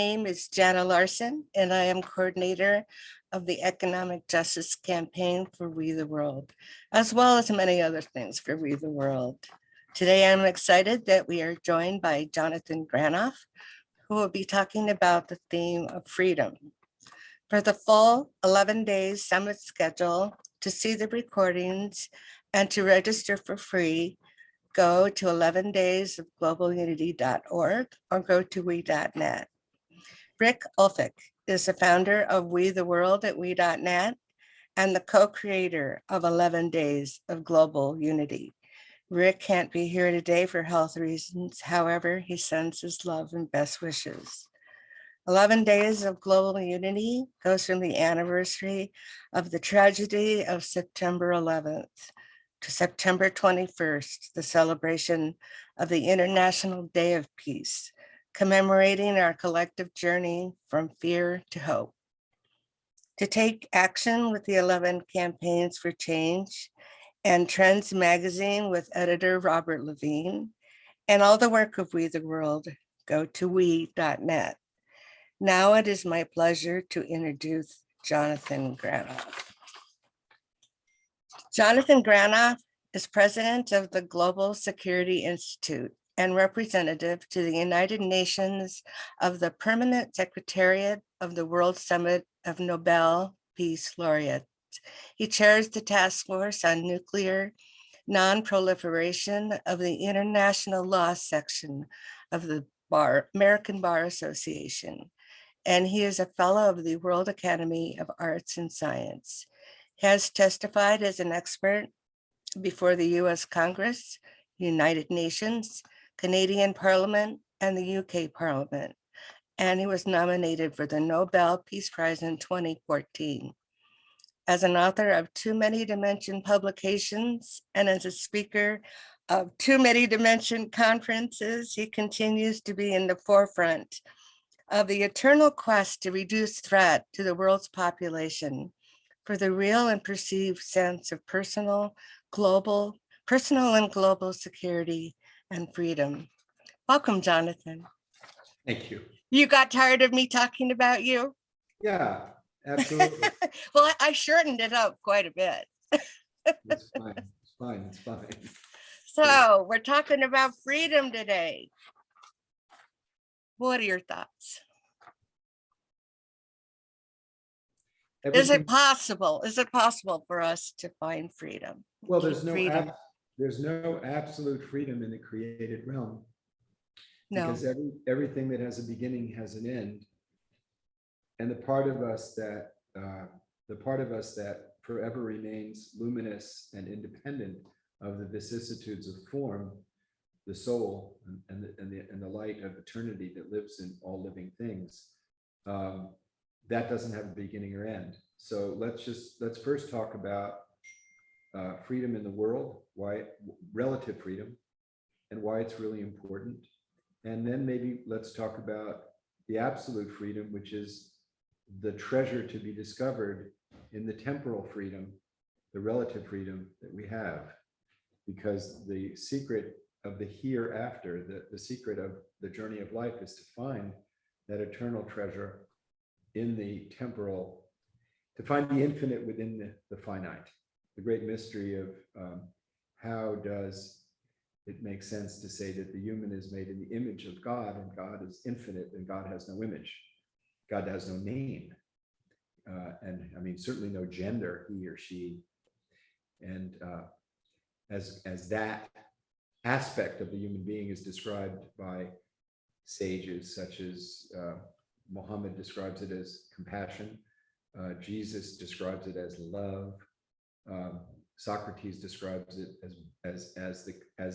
name is Jana Larson, and I am coordinator of the Economic Justice Campaign for We the World, as well as many other things for We the World. Today, I'm excited that we are joined by Jonathon Granoff, who will be talking about the theme of freedom. For the full 11 days summit schedule, to see the recordings and to register for free, go to 11daysofglobalunity.org or go to we.net. Rick Ulfik is the founder of We the World at we.net and the co-creator of 11 Days of Global Unity. Rick can't be here today for health reasons. However, he sends his love and best wishes. 11 Days of Global Unity goes from the anniversary of the tragedy of September 11th to September 21st, the celebration of the International Day of Peace, commemorating our collective journey from fear to hope. To take action with the 11 campaigns for change and Trends magazine with editor Robert Levine, and all the work of We the World, go to we.net. Now it is my pleasure to introduce Jonathon Granoff. Jonathon Granoff is president of the Global Security Institute and representative to the United Nations of the Permanent Secretariat of the World Summit of Nobel Peace Laureates. He chairs the task force on nuclear non-proliferation of the International Law section of the American Bar Association, and he is a fellow of the World Academy of Arts and Science. He has testified as an expert before the US Congress, United Nations, Canadian Parliament, and the UK Parliament, and he was nominated for the Nobel Peace Prize in 2014. As an author of Too Many Dimension publications and as a speaker of Too Many Dimension conferences, he continues to be in the forefront of the eternal quest to reduce threat to the world's population for the real and perceived sense of personal and global security and freedom. Welcome, Jonathon. Thank you. You got tired of me talking about you? Yeah, absolutely. Well, I shortened it up quite a bit. It's fine. It's fine. It's fine. So we're talking about freedom today. What are your thoughts? Is it possible? Is it possible for us to find freedom? Well, there's no absolute freedom in the created realm. No. Because everything that has a beginning has an end. And the part of us that forever remains luminous and independent of the vicissitudes of form, the soul and the light of eternity that lives in all living things, that doesn't have a beginning or end. So let's first talk about freedom in the world, relative freedom, and why it's really important. And then maybe let's talk about the absolute freedom, which is the treasure to be discovered in the temporal freedom, the relative freedom that we have. Because the secret of the hereafter, the secret of the journey of life is to find that eternal treasure in the temporal, to find the infinite within the finite. The great mystery of how does it makes sense to say that the human is made in the image of God, and God is infinite, and God has no image. God has no name. And I mean, certainly no gender, he or she. And as that aspect of the human being is described by sages such as Muhammad describes it as compassion. Jesus describes it as love. Socrates describes it as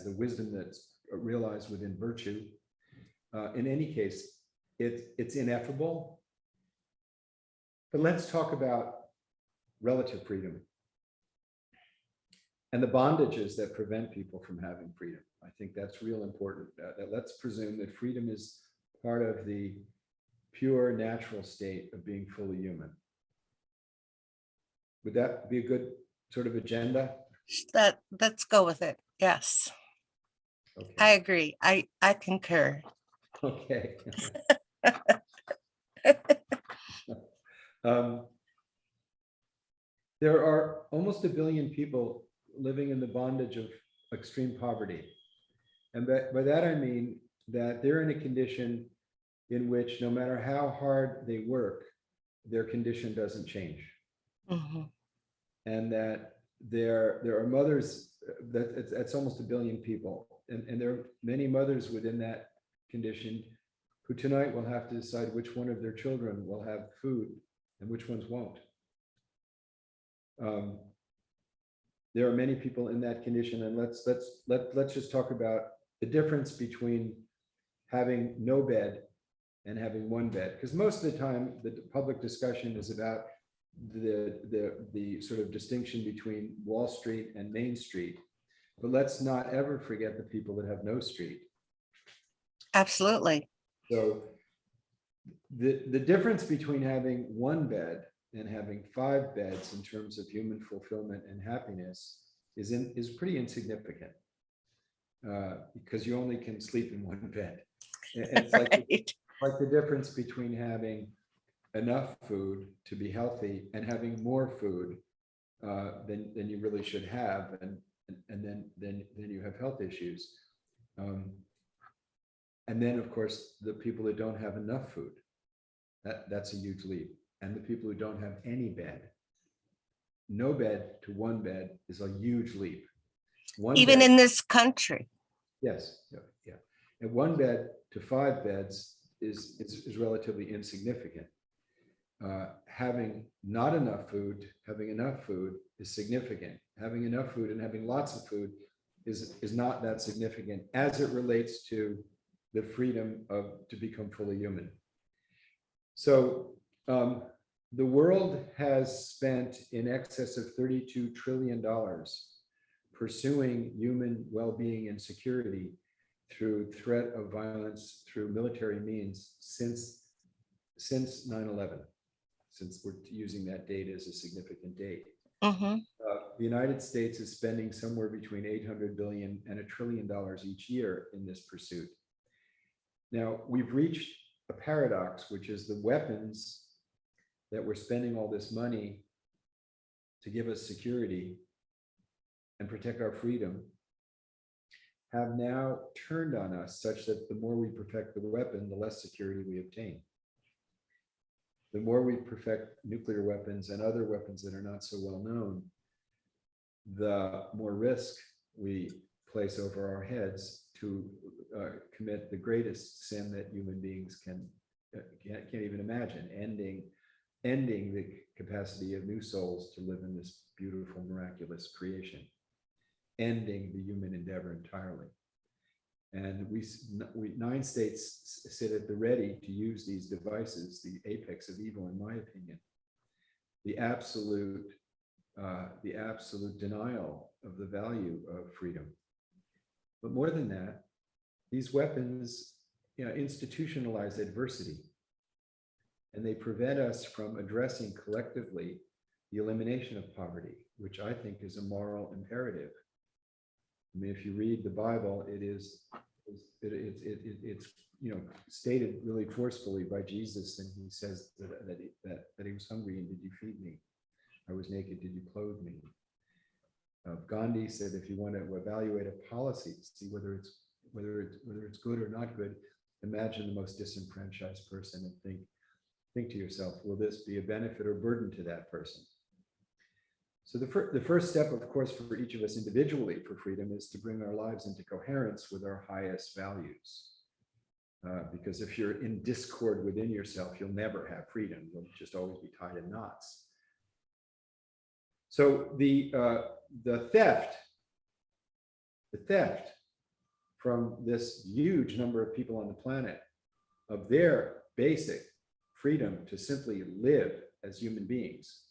the wisdom that's realized within virtue. In any case, it's ineffable. But let's talk about relative freedom and the bondages that prevent people from having freedom. I think that's real important. Let's presume that freedom is part of the pure natural state of being fully human. Would that be a good sort of agenda? Let's go with it. Yes. Okay. I agree. I concur. Okay. Um, there are almost 1 billion people living in the bondage of extreme poverty. And by that I mean that they're in a condition in which no matter how hard they work, their condition doesn't change. Mhm. And that there are mothers, that's almost 1 billion people. And there are many mothers within that condition who tonight will have to decide which one of their children will have food and which ones won't. There are many people in that condition, and let's just talk about the difference between having no bed and having one bed, because most of the time the public discussion is about the sort of distinction between Wall Street and Main Street. But let's not ever forget the people that have no street. Absolutely. So the difference between having one bed and having 5 beds in terms of human fulfillment and happiness is pretty insignificant, because you only can sleep in one bed. It's Right. like the difference between having enough food to be healthy and having more food than you really should have, and then you have health issues. And then, of course, the people that don't have enough food, that's a huge leap. And the people who don't have any bed, no bed to one bed is a huge leap. One Even bed, in this country. yes, yeah. And one bed to 5 beds is relatively insignificant. Having not enough food, having enough food is significant. Having enough food and having lots of food is not that significant as it relates to the freedom to become fully human. So the world has spent in excess of $32 trillion pursuing human well-being and security through threat of violence, through military means since 9/11, since we're using that date as a significant date. Mhm. The United States is spending somewhere between 800 billion and $1 trillion each year in this pursuit. Now, we've reached a paradox, which is the weapons that we're spending all this money to give us security and protect our freedom have now turned on us such that the more we perfect the weapon, the less security we obtain. The more we perfect nuclear weapons and other weapons that are not so well known, the more risk we place over our heads to commit the greatest sin that human beings can't even imagine, ending the capacity of new souls to live in this beautiful, miraculous creation, ending the human endeavor entirely. And we 9 states sit at the ready to use these devices, the apex of evil, in my opinion, the absolute denial of the value of freedom. But more than that, these weapons, institutionalize adversity, and they prevent us from addressing collectively the elimination of poverty, which I think is a moral imperative. I mean, if you read the Bible, it's stated really forcefully by Jesus, and he says that he was hungry and did you feed me? I was naked, did you clothe me? Gandhi said, if you want to evaluate a policy, see whether it's good or not good, imagine the most disenfranchised person and think to yourself, will this be a benefit or burden to that person? So the first step, of course, for each of us individually for freedom is to bring our lives into coherence with our highest values. Because if you're in discord within yourself, you'll never have freedom. You'll just always be tied in knots. So the theft from this huge number of people on the planet of their basic freedom to simply live as human beings,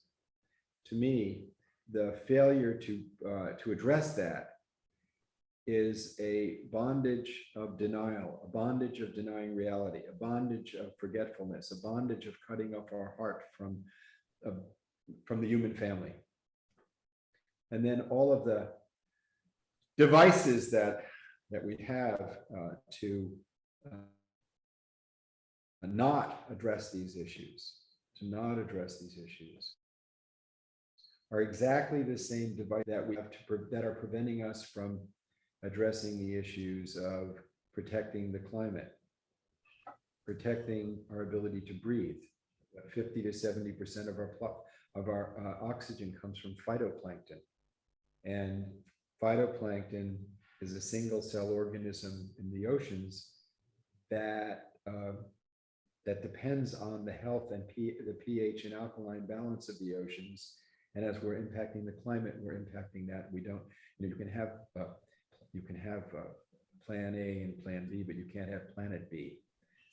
to me, the failure to address that is a bondage of denial, a bondage of denying reality, a bondage of forgetfulness, a bondage of cutting off our heart from the human family. And then all of the devices that we have to not address these issues, are exactly the same device that we have that are preventing us from addressing the issues of protecting the climate, protecting our ability to breathe. 50 to 70% of our oxygen comes from phytoplankton, and phytoplankton is a single cell organism in the oceans that that depends on the health and the pH and alkaline balance of the oceans. And as we're impacting the climate, we're impacting that. We don't, you can have plan A and plan B, but you can't have planet B.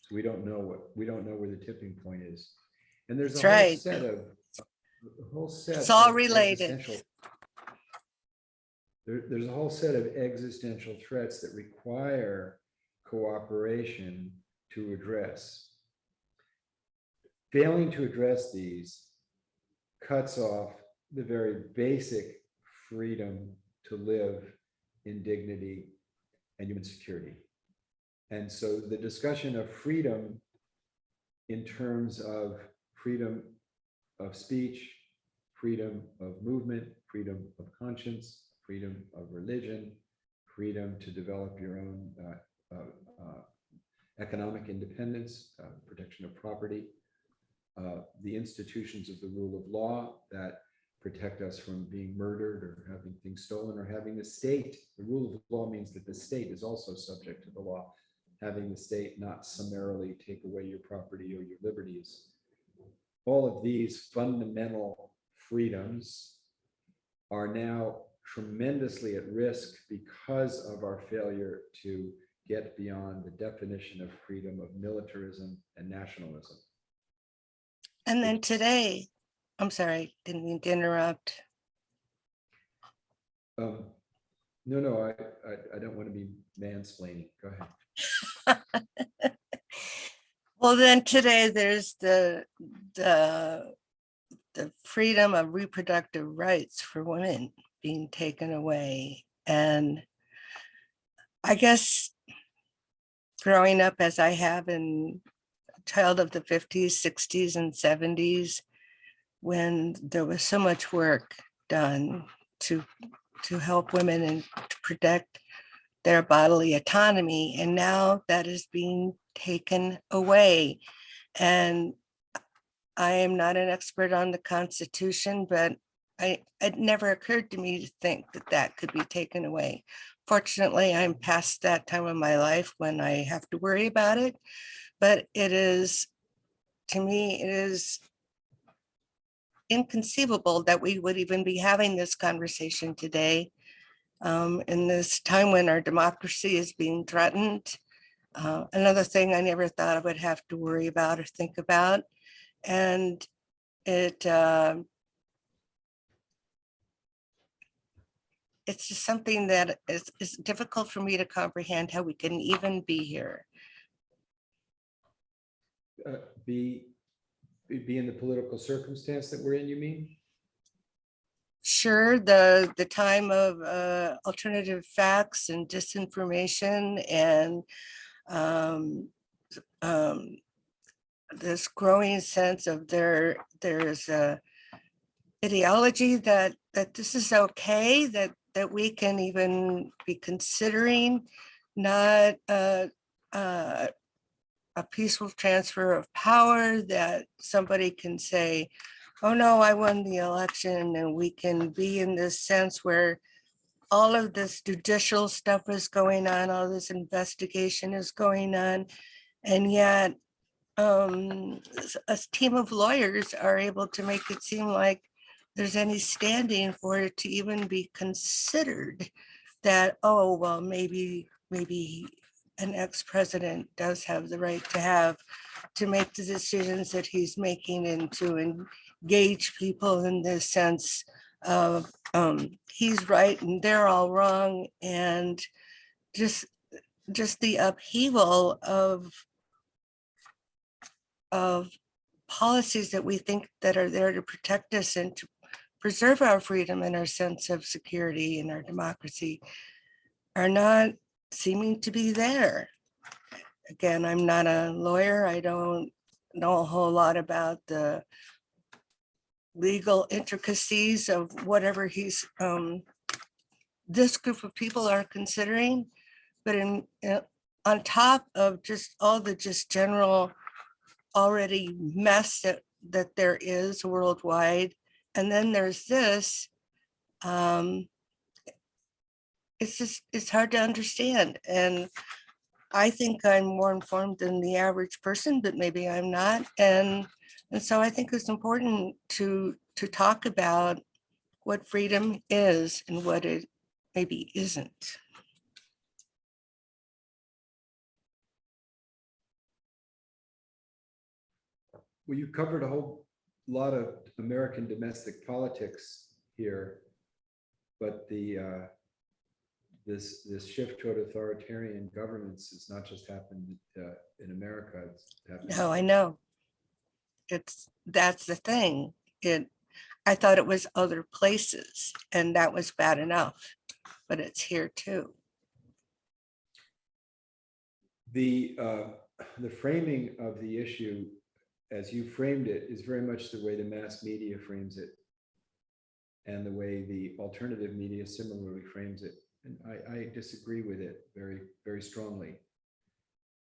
So we don't know where the tipping point is. And there's That's a whole right. set of It's all of related. There's a whole set of existential threats that require cooperation to address. Failing to address these cuts off the very basic freedom to live in dignity and human security. And so the discussion of freedom in terms of freedom of speech, freedom of movement, freedom of conscience, freedom of religion, freedom to develop your own economic independence, protection of property, the institutions of the rule of law that protect us from being murdered or having things stolen, or having the state. The rule of law means that the state is also subject to the law, having the state not summarily take away your property or your liberties. All of these fundamental freedoms are now tremendously at risk because of our failure to get beyond the definition of freedom of militarism and nationalism. And then today, I'm sorry, didn't mean to interrupt. No, I don't want to be mansplaining. Go ahead. Well, then today there's the freedom of reproductive rights for women being taken away. And I guess growing up as I have in a child of the 50s, 60s, and 70s, when there was so much work done to help women and to protect their bodily autonomy, and now that is being taken away. And I am not an expert on the Constitution, but it never occurred to me to think that that could be taken away. Fortunately, I'm past that time of my life when I have to worry about it, but it is, to me, it is inconceivable that we would even be having this conversation today, in this time when our democracy is being threatened. Another thing I never thought I would have to worry about or think about. And it's just something that is difficult for me to comprehend how we can even be here. Be in the political circumstance that we're in, you mean? Sure, the time of alternative facts and disinformation, and this growing sense of there's a ideology that this is okay, that we can even be considering not a peaceful transfer of power, that somebody can say, oh no, I won the election, and we can be in this sense where all of this judicial stuff is going on, all this investigation is going on, and yet a team of lawyers are able to make it seem like there's any standing for it to even be considered that, oh, well, maybe an ex-president does have the right to make the decisions that he's making, and to engage people in this sense of he's right and they're all wrong, and just the upheaval of policies that we think that are there to protect us and to preserve our freedom and our sense of security and our democracy are not seeming to be there. again, I'm not a lawyer. I don't know a whole lot about the legal intricacies of whatever this group of people are considering. But on top of just all the just general already mess that there is worldwide, and then there's this, it's hard to understand. And I think I'm more informed than the average person, but maybe I'm not. And so I think it's important to talk about what freedom is and what it maybe isn't. Well, you covered a whole lot of American domestic politics here, but this shift toward authoritarian governments has not just happened in America. It's happened. No, I know. That's the thing. I thought it was other places, and that was bad enough, but it's here too. The framing of the issue, as you framed it, is very much the way the mass media frames it, and the way the alternative media similarly frames it. And I disagree with it very, very strongly.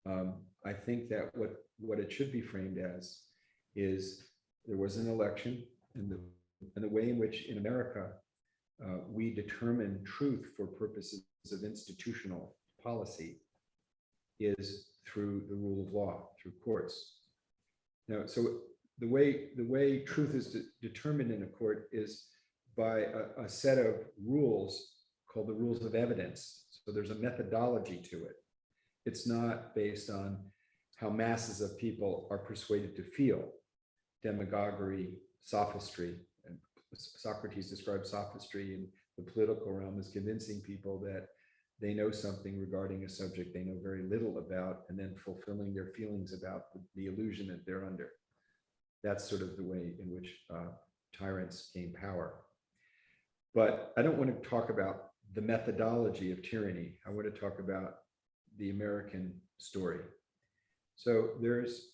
I think that what it should be framed as is there was an election, and the way in which in America we determine truth for purposes of institutional policy is through the rule of law, through courts. Now, so the way truth is determined in a court is by a set of rules called the rules of evidence. So there's a methodology to it. It's not based on how masses of people are persuaded to feel, demagoguery, sophistry. And Socrates describes sophistry in the political realm as convincing people that they know something regarding a subject they know very little about, and then fulfilling their feelings about the illusion that they're under. That's sort of the way in which tyrants gain power. But I don't want to talk about the methodology of tyranny. I want to talk about the American story. So there's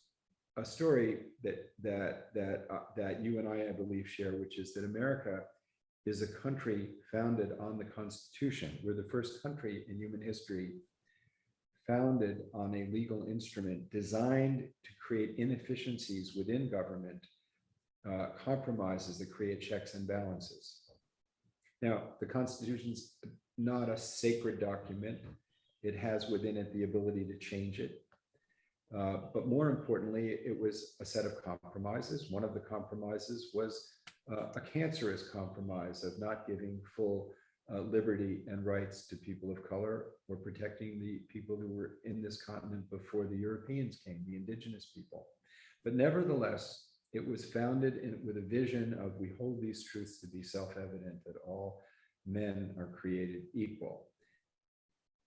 a story that you and I believe, share, which is that America is a country founded on the Constitution. We're the first country in human history founded on a legal instrument designed to create inefficiencies within government, compromises that create checks and balances. Now, the Constitution's not a sacred document. It has within it the ability to change it. But more importantly, it was a set of compromises. One of the compromises was a cancerous compromise of not giving full liberty and rights to people of color, or protecting the people who were in this continent before the Europeans came, the indigenous people. But nevertheless, it was founded with a vision of, we hold these truths to be self-evident, that all men are created equal.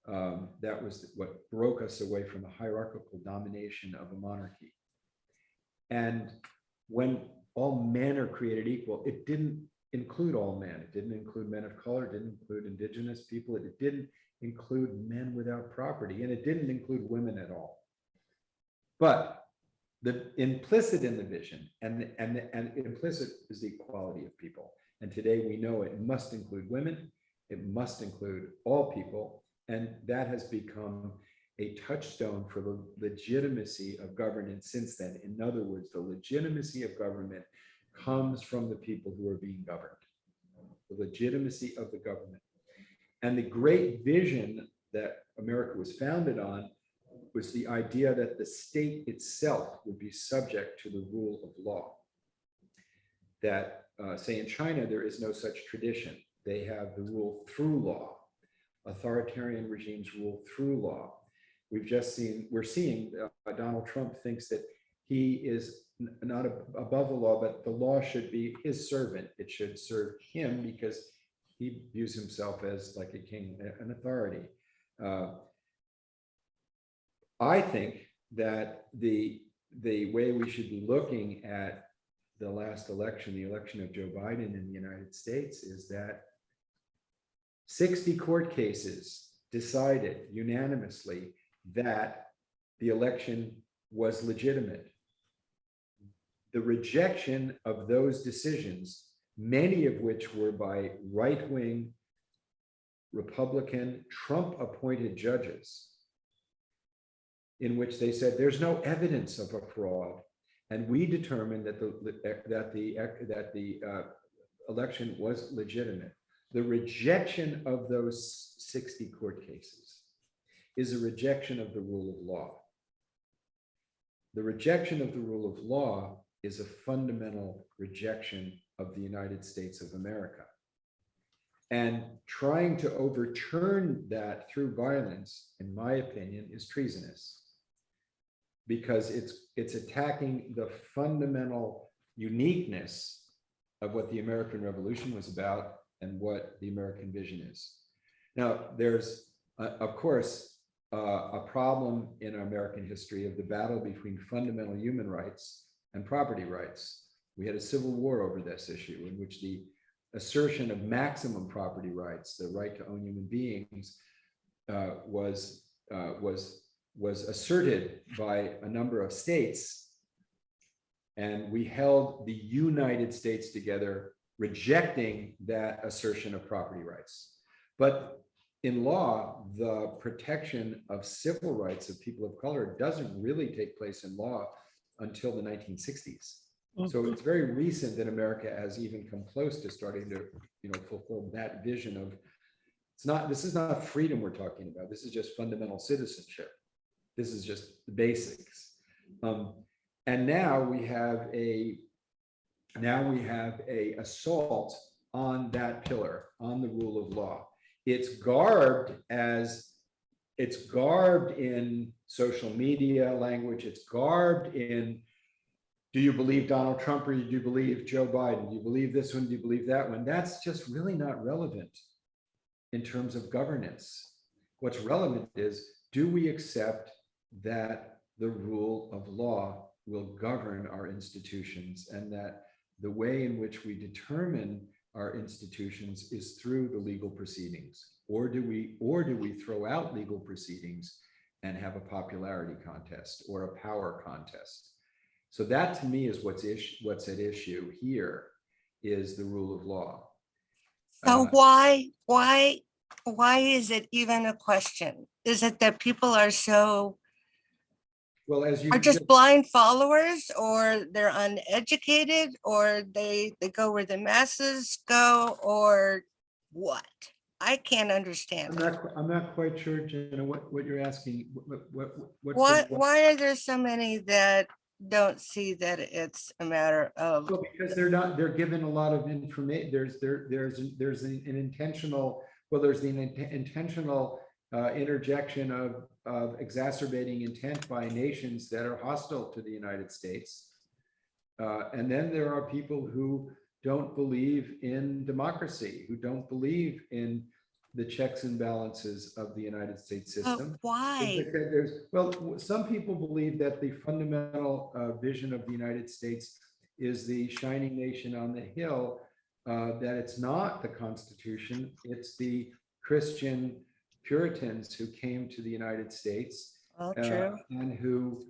That was what broke us away from the hierarchical domination of a monarchy. And when all men are created equal, it didn't include all men. It didn't include men of color, it didn't include indigenous people, it didn't include men without property, and it didn't include women at all. But the implicit in the vision, and implicit is the equality of people. And today we know it must include women, it must include all people, and that has become a touchstone for the legitimacy of governance since then. In other words, the legitimacy of government comes from the people who are being governed, the legitimacy of the government. And the great vision that America was founded on was the idea that the state itself would be subject to the rule of law. That, say in China, there is no such tradition. They have the rule through law. Authoritarian regimes rule through law. We're seeing Donald Trump thinks that he is not above the law, but the law should be his servant. It should serve him because he views himself as like a king, an authority. I think that the way we should be looking at the last election, the election of Joe Biden in the United States, is that 60 court cases decided unanimously that the election was legitimate. The rejection of those decisions, many of which were by right-wing Republican Trump-appointed judges, in which they said there's no evidence of a fraud, and we determined that the election was legitimate. The rejection of those 60 court cases is a rejection of the rule of law. The rejection of the rule of law is a fundamental rejection of the United States of America. And trying to overturn that through violence, in my opinion, is treasonous, because it's attacking the fundamental uniqueness of what the American Revolution was about and what the American vision is. Now, there's, of course, a problem in American history of the battle between fundamental human rights and property rights. We had a civil war over this issue, in which the assertion of maximum property rights, the right to own human beings, was asserted by a number of states, and we held the United States together, rejecting that assertion of property rights. But in law, the protection of civil rights of people of color doesn't really take place in law until the 1960s. So it's very recent that America has even come close to starting to, fulfill that vision of, this is not freedom we're talking about. This is just fundamental citizenship. This is just the basics. And now we have a assault on that pillar, on the rule of law. It's garbed in social media language. It's garbed in, do you believe Donald Trump or do you believe Joe Biden? Do you believe this one? Do you believe that one? That's just really not relevant in terms of governance. What's relevant is, do we accept that the rule of law will govern our institutions, and that the way in which we determine our institutions is through the legal proceedings? Or do we throw out legal proceedings and have a popularity contest or a power contest? So that, to me, is what's at issue here, is the rule of law. So why is it even a question? Is it that people are Well, as you are just blind followers, or they're uneducated, or they go where the masses go, or what? I can't understand. I'm not quite sure, Jenna, what you're asking. Why are there so many that don't see that it's a matter of? Well, because they're given a lot of information. There's an intentional, interjection of exacerbating intent by nations that are hostile to the United States. And then there are people who don't believe in democracy, who don't believe in the checks and balances of the United States system. Why? Some people believe that the fundamental vision of the United States is the shining nation on the hill, that it's not the Constitution, it's the Christian Puritans who came to the United States, and who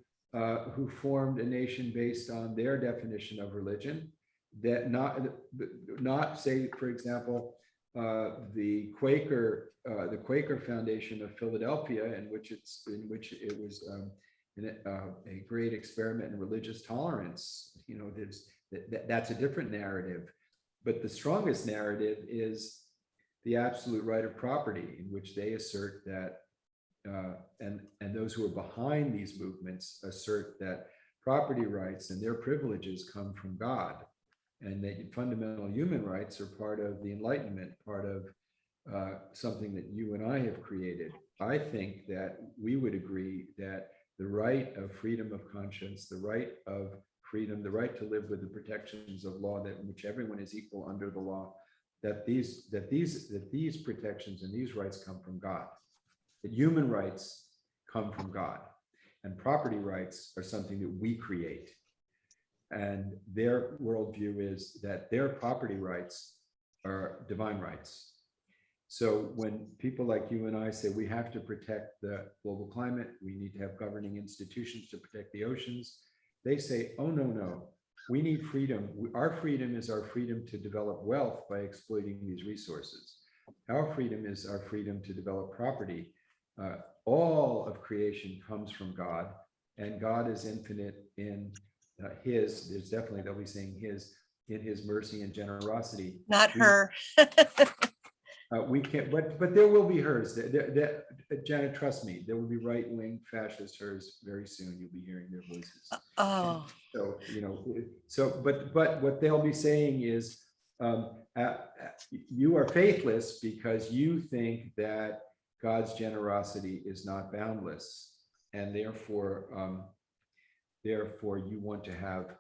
formed a nation based on their definition of religion. That not say, for example, the Quaker Foundation of Philadelphia, in which it was a great experiment in religious tolerance. That's a different narrative, but the strongest narrative is the absolute right of property, in which they assert that, and those who are behind these movements assert that property rights and their privileges come from God, and that fundamental human rights are part of the Enlightenment, part of something that you and I have created. I think that we would agree that the right of freedom of conscience, the right of freedom, the right to live with the protections of law, that in which everyone is equal under the law, that these protections and these rights come from God. That human rights come from God, and property rights are something that we create. And their worldview is that their property rights are divine rights, So when people like you and I say we have to protect the global climate, we need to have governing institutions to protect the oceans, they say, oh, no, no, we need freedom. Our freedom is our freedom to develop wealth by exploiting these resources. Our freedom is our freedom to develop property. All of creation comes from God, and God is infinite in there's definitely, they'll be saying in his mercy and generosity. Not her. We can't, but there will be hers. Janet, trust me, there will be right-wing fascist hers very soon. You'll be hearing their voices. Oh, So, but what they'll be saying is, you are faithless because you think that God's generosity is not boundless, and therefore you want to have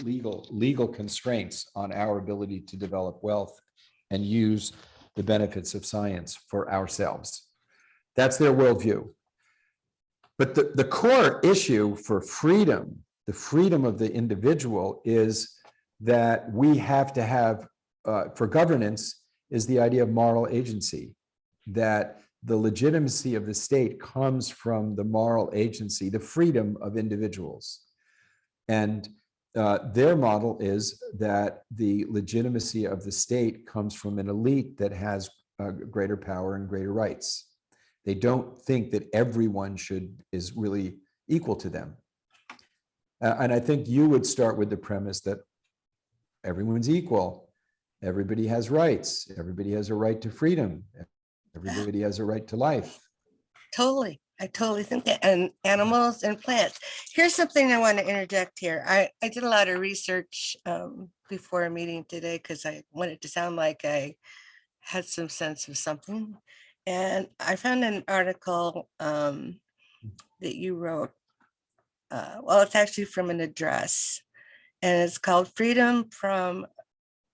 legal constraints on our ability to develop wealth and use the benefits of science for ourselves. That's their worldview. But the core issue for freedom, the freedom of the individual, is that we have to have, for governance, is the idea of moral agency, that the legitimacy of the state comes from the moral agency, the freedom of individuals. And their model is that the legitimacy of the state comes from an elite that has greater power and greater rights. They don't think that everyone is really equal to them. And I think you would start with the premise that everyone's equal. Everybody has rights. Everybody has a right to freedom. Everybody has a right to life. totally. I totally think that. And animals and plants. Here's something I want to interject here. I did a lot of research before a meeting today because I wanted to sound like I had some sense of something. And I found an article that you wrote. Well, it's actually from an address, and it's called Freedom from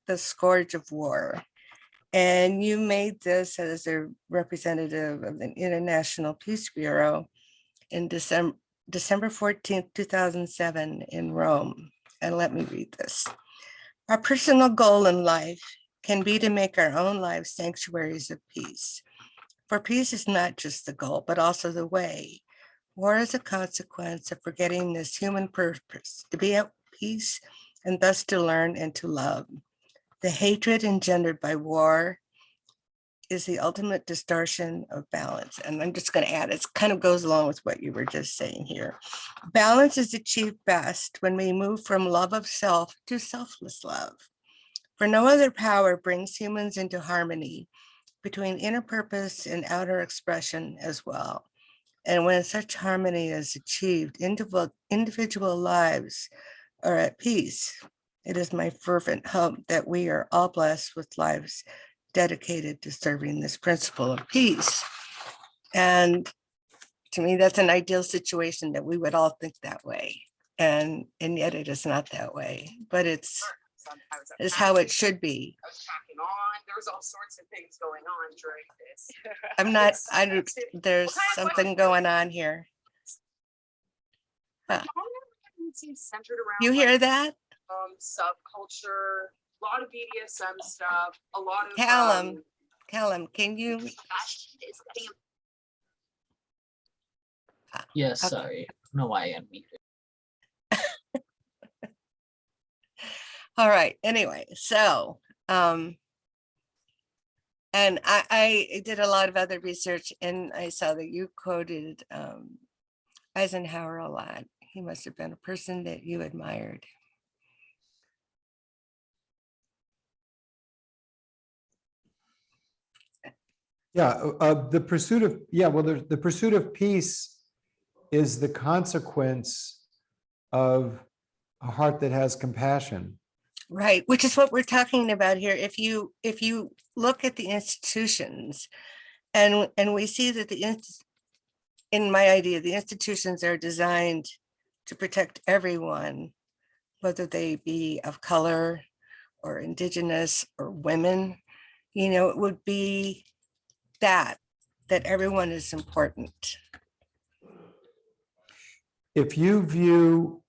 the Scourge of War. And you made this as a representative of the International Peace Bureau in December 14th, 2007 in Rome. And let me read this. Our personal goal in life can be to make our own lives sanctuaries of peace. For peace is not just the goal, but also the way. War is a consequence of forgetting this human purpose, to be at peace and thus to learn and to love. The hatred engendered by war is the ultimate distortion of balance. And I'm just going to add, it kind of goes along with what you were just saying here. Balance is achieved best when we move from love of self to selfless love. For no other power brings humans into harmony between inner purpose and outer expression as well. And when such harmony is achieved, individual lives are at peace. It is my fervent hope that we are all blessed with lives dedicated to serving this principle of peace. And to me, that's an ideal situation, that we would all think that way. And yet it is not that way, but it's how it should be. I was packing on. There was all sorts of things going on during this. There's something going on here. Centered around, You hear that? Subculture, a lot of BDSM stuff, a lot of Callum, can you? Yes, Okay. sorry. I don't know why I unmuted. All right, anyway, so, and I did a lot of other research, and I saw that you quoted Eisenhower a lot. He must have been a person that you admired. Yeah, the pursuit of, the pursuit of peace is the consequence of a heart that has compassion. Right, which is what we're talking about here. If you look at the institutions, and we see that in my idea, the institutions are designed to protect everyone, whether they be of color or indigenous or women, it would be that everyone is important. If you view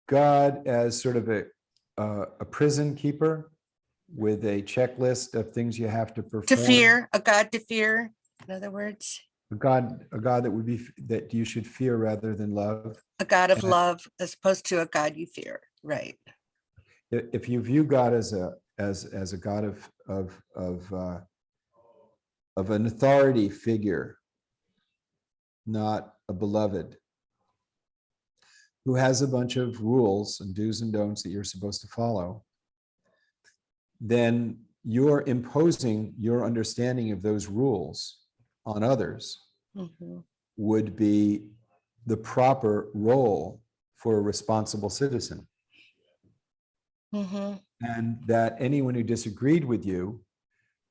God as sort of a prison keeper, with a checklist of things you have to perform. To fear, a God to fear, in other words, A God that would be, that you should fear rather than love. a God of And love as opposed to a God you fear, right? if you view God as a God of an authority figure, not a beloved, who has a bunch of rules and do's and don'ts that you're supposed to follow, then you're imposing your understanding of those rules on others Mhm. would be the proper role for a responsible citizen. Mhm. And that anyone who disagreed with you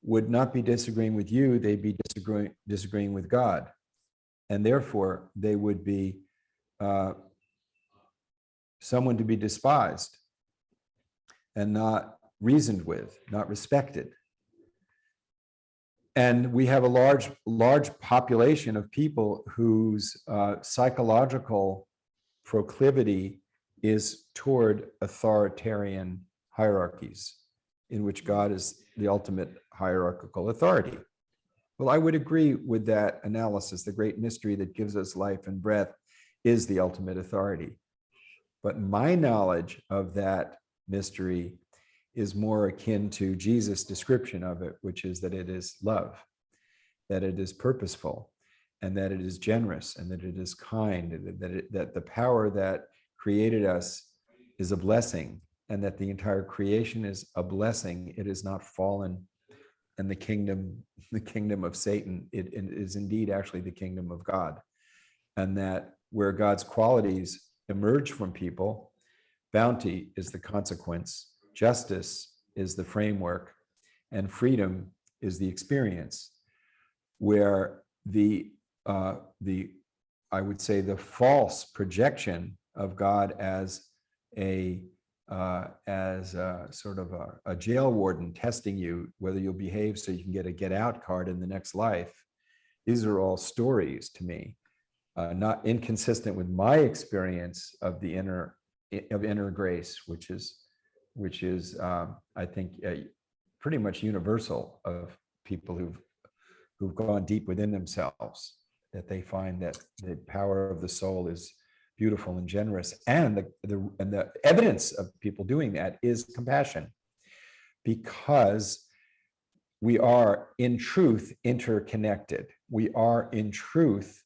would not be disagreeing with you, they'd be disagreeing with God. And therefore, they would be someone to be despised and not reasoned with, not respected. And we have a large population of people whose psychological proclivity is toward authoritarian hierarchies, in which God is the ultimate hierarchical authority. Well, I would agree with that analysis. The great mystery that gives us life and breath is the ultimate authority. But my knowledge of that mystery is more akin to Jesus' description of it, which is that it is love, that it is purposeful, and that it is generous, and that it is kind, that the power that created us is a blessing, and that the entire creation is a blessing. It is not fallen, and the kingdom of Satan, it is indeed actually the kingdom of God, and that where God's qualities emerge from people, bounty is the consequence, justice is the framework, and freedom is the experience. Where I would say the false projection of God as a sort of a jail warden testing you whether you'll behave so you can get a get out card in the next life. These are all stories to me, not inconsistent with my experience of the inner grace, which is I think pretty much universal of people who've gone deep within themselves, that they find that the power of the soul is beautiful and generous, and the evidence of people doing that is compassion, because we are in truth interconnected. We are in truth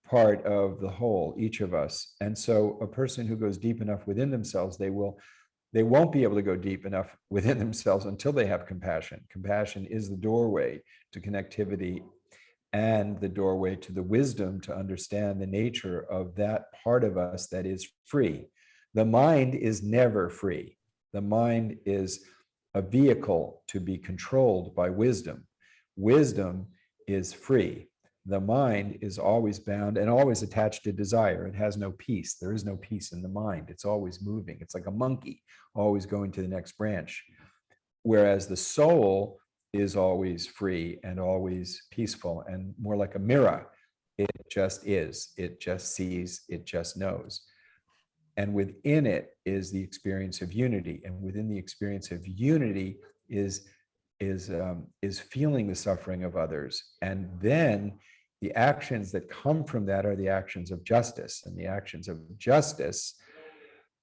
part of the whole, each of us. And so a person who goes deep enough within themselves, they won't be able to go deep enough within themselves until they have compassion. Compassion is the doorway to connectivity and the doorway to the wisdom to understand the nature of that part of us that is free. The mind is never free. The mind is a vehicle to be controlled by wisdom. Wisdom is free. The mind is always bound and always attached to desire. It has no peace. There is no peace in the mind. It's always moving. It's like a monkey, always going to the next branch. Whereas the soul is always free and always peaceful and more like a mirror. It just is. It just sees. It just knows. And within it is the experience of unity. And within the experience of unity is feeling the suffering of others. And then the actions that come from that are the actions of justice. And the actions of justice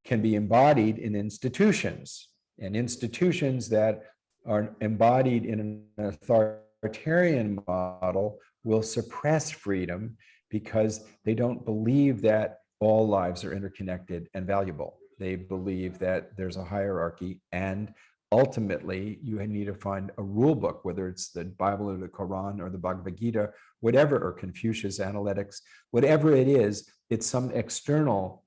can be embodied in institutions, and institutions that are embodied in an authoritarian model will suppress freedom because they don't believe that all lives are interconnected and valuable. They believe that there's a hierarchy, and ultimately you need to find a rule book, whether it's the Bible or the Quran or the Bhagavad Gita, whatever, or Confucius Analytics, whatever it is, it's some external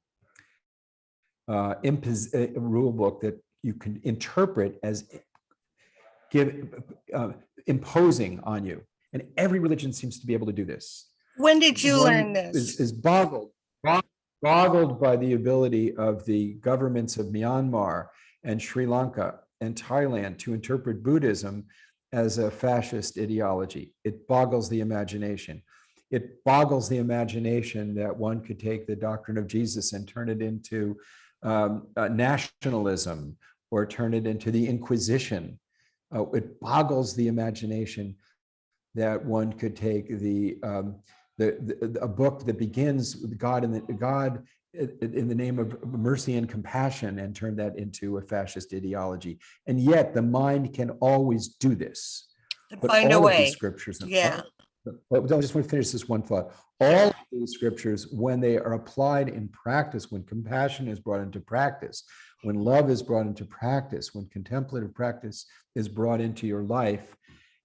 rule book that you can interpret as imposing on you. And every religion seems to be able to do this. When did you One learn this? is boggled by the ability of the governments of Myanmar and Sri Lanka and Thailand to interpret Buddhism as a fascist ideology. It boggles the imagination. It boggles the imagination that one could take the doctrine of Jesus and turn it into nationalism, or turn it into the Inquisition. it boggles the imagination that one could take a book that begins with God in the name of mercy and compassion and turn that into a fascist ideology. And yet the mind can always do this. But Find a all of these way. scriptures, Yeah. I just want to finish this one thought. All of these scriptures, when they are applied in practice, when compassion is brought into practice, when love is brought into practice, when contemplative practice is brought into your life,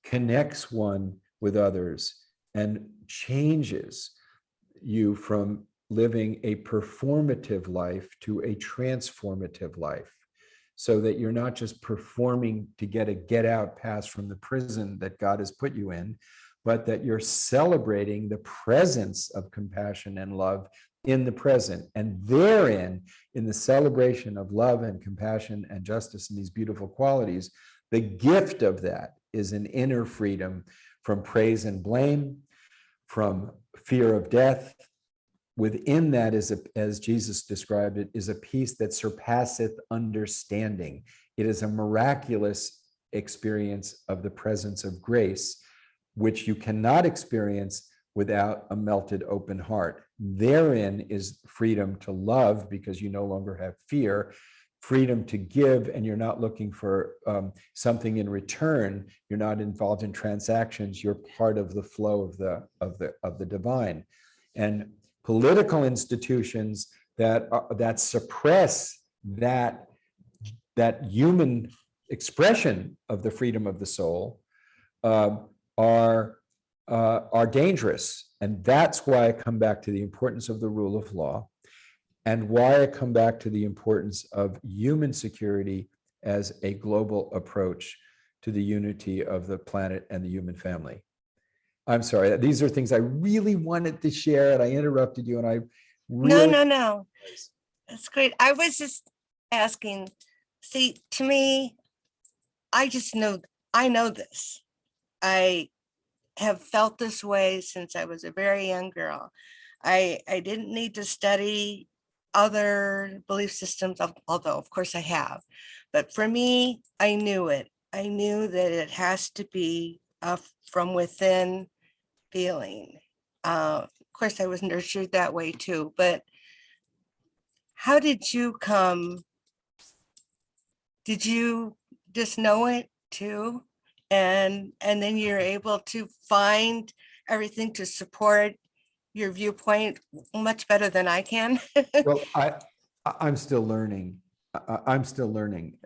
connects one with others and changes you from living a performative life to a transformative life, so that you're not just performing to get a get out pass from the prison that God has put you in, but that you're celebrating the presence of compassion and love in the present. And therein, in the celebration of love and compassion and justice and these beautiful qualities, the gift of that is an inner freedom from praise and blame, from fear of death. Within that is, as Jesus described it, is a peace that surpasseth understanding. It is a miraculous experience of the presence of grace, which you cannot experience without a melted open heart. Therein is freedom to love, because you no longer have fear, freedom to give, and you're not looking for something in return. You're not involved in transactions. You're part of the flow of the divine. And political institutions that suppress that human expression of the freedom of the soul are dangerous. And that's why I come back to the importance of the rule of law, and why I come back to the importance of human security as a global approach to the unity of the planet and the human family. I'm sorry, these are things I really wanted to share, and I interrupted you, and I really... No. That's great. I was just asking, see, to me, I know this. I have felt this way since I was a very young girl. I didn't need to study other belief systems, although of course I have. But for me, I knew it. I knew that it has to be from within feeling. Of course, I was nurtured that way too. But how did you come? Did you just know it too? And then you're able to find everything to support your viewpoint much better than I can. Well, I'm still learning. I'm still learning.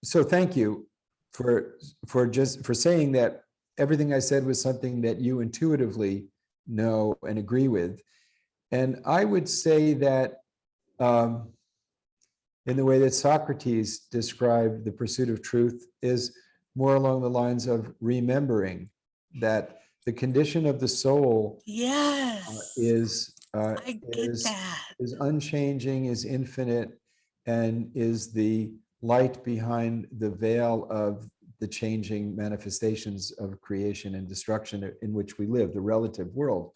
So thank you for saying that everything I said was something that you intuitively know and agree with. And I would say that in the way that Socrates described the pursuit of truth is more along the lines of remembering that the condition of the soul Yes, is I get that. is unchanging, is infinite, and is the light behind the veil of the changing manifestations of creation and destruction in which we live, the relative world.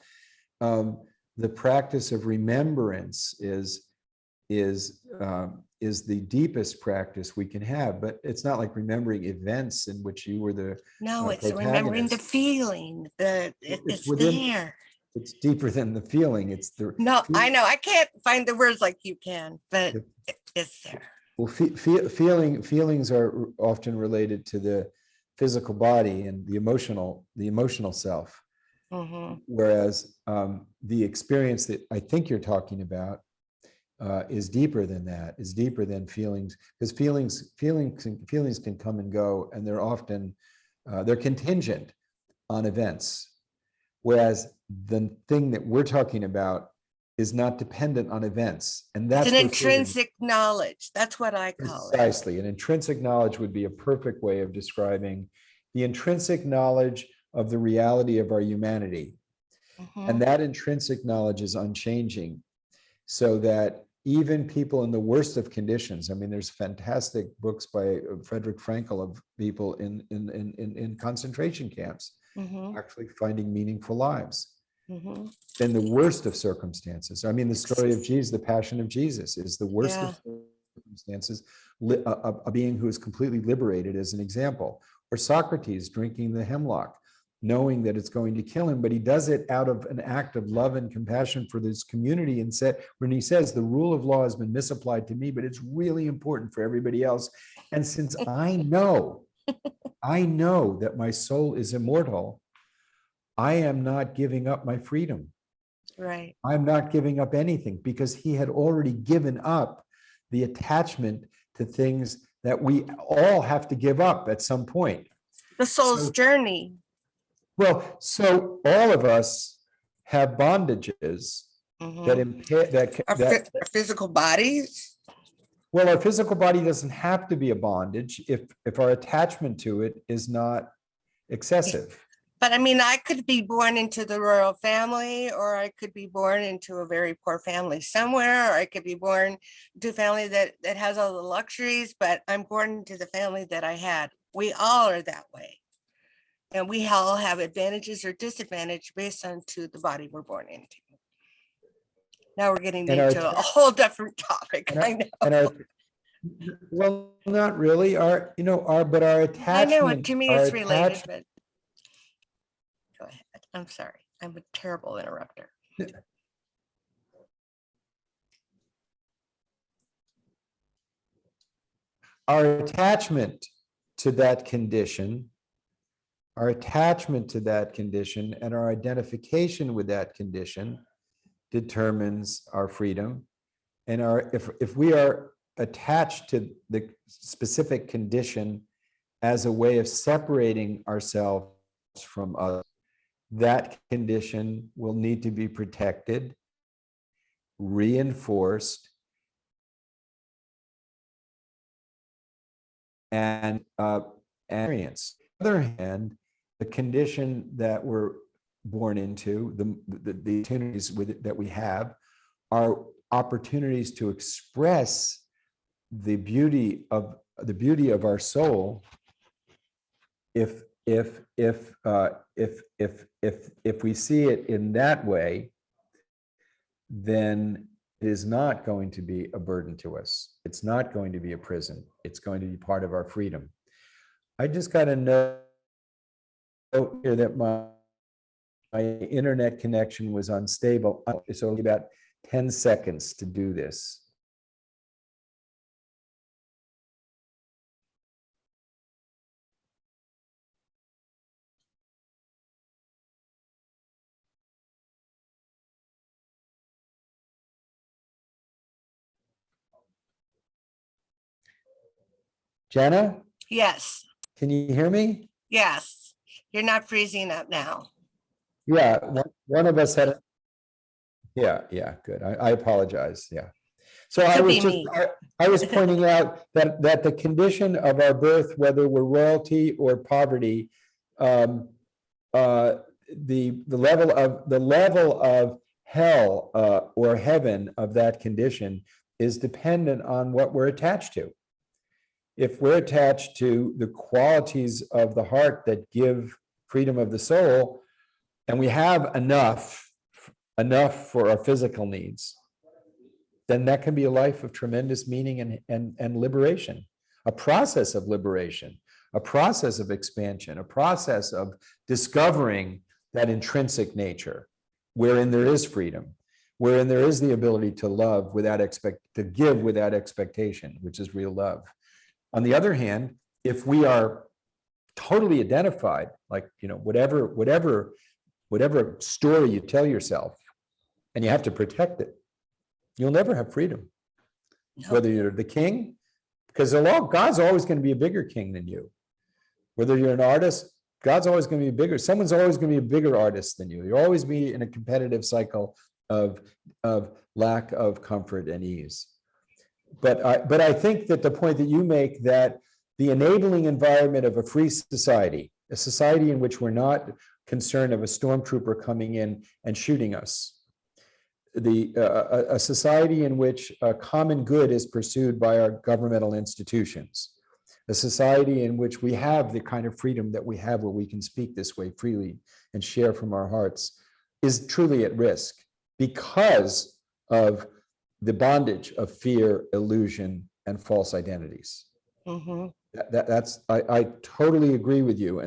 The practice of remembrance is the deepest practice we can have, but it's not like remembering events in which you were the No, it's remembering the protagonist. feeling that It's it's within, there. it's deeper than the feeling. It's the No, I know I can't find the words like you can, but it's there. well, feelings are often related to the physical body and the emotional self. Mhm. Whereas the experience that I think you're talking about is deeper than that, is deeper than feelings, because feelings can come and go, and they're often they're contingent on events. Whereas the thing that we're talking about is not dependent on events. And It's that's an where feeling... intrinsic knowledge. That's what I call it. Precisely. An intrinsic knowledge would be a perfect way of describing the intrinsic knowledge of the reality of our humanity. Mhm. And that intrinsic knowledge is unchanging, so that even people in the worst of conditions, I mean, there's fantastic books by Frederick Frankl of people in concentration camps Mhm. actually finding meaningful lives Mhm. in the worst of circumstances. I mean, the story of Jesus, the Passion of Jesus, is the worst Yeah. of circumstances, a being who is completely liberated as an example. Or Socrates drinking the hemlock, knowing that it's going to kill him, but he does it out of an act of love and compassion for this community. And when he says the rule of law has been misapplied to me, but it's really important for everybody else. And since I know that my soul is immortal, I am not giving up my freedom. Right. I'm not giving up anything, because he had already given up the attachment to things that we all have to give up at some point. The soul's journey. Well, so all of us have bondages that impair Our physical bodies. Well, our physical body doesn't have to be a bondage if our attachment to it is not excessive. But I mean, I could be born into the royal family, or I could be born into a very poor family somewhere, or I could be born to a family that has all the luxuries, but I'm born into the family that I had. We all are that way. And we all have advantages or disadvantages based on to the body we're born into. Now we're getting into a whole different topic. I know. Well, not really. But our attachment. I know, to me it's related, but go ahead. I'm sorry. I'm a terrible interrupter. Our attachment to that condition, and our identification with that condition determines our freedom. And if we are attached to the specific condition as a way of separating ourselves from others, that condition will need to be protected, reinforced, and experienced. On the other hand, the condition that we're born into, the opportunities that we have, are opportunities to express the beauty of our soul. If we see it in that way, then it is not going to be a burden to us. It's not going to be a prison. It's going to be part of our freedom. I just got to know here that my internet connection was unstable. It's only about 10 seconds to do this. Jenna? Yes. Can you hear me? Yes. You're not freezing up now. Yeah, one of us had. Yeah, good. I apologize. Yeah. So I was pointing out that the condition of our birth, whether we're royalty or poverty, the level of hell or heaven of that condition is dependent on what we're attached to. If we're attached to the qualities of the heart that give freedom of the soul, and we have enough for our physical needs, then that can be a life of tremendous meaning and liberation, a process of liberation, a process of expansion, a process of discovering that intrinsic nature wherein there is freedom, wherein there is the ability to love to give without expectation, which is real love. On the other hand, if we are totally identified, like, whatever story you tell yourself, and you have to protect it, you'll never have freedom. No. Whether you're the king, because God's always going to be a bigger king than you. Whether you're an artist, God's always going to be bigger. Someone's always going to be a bigger artist than you. You'll always be in a competitive cycle of lack of comfort and ease. But I think that the point that you make, that the enabling environment of a free society, a society in which we're not concerned of a stormtrooper coming in and shooting us, a society in which a common good is pursued by our governmental institutions, a society in which we have the kind of freedom that we have, where we can speak this way freely and share from our hearts, is truly at risk because of the bondage of fear, illusion, and false identities. Mhm. I totally agree with you,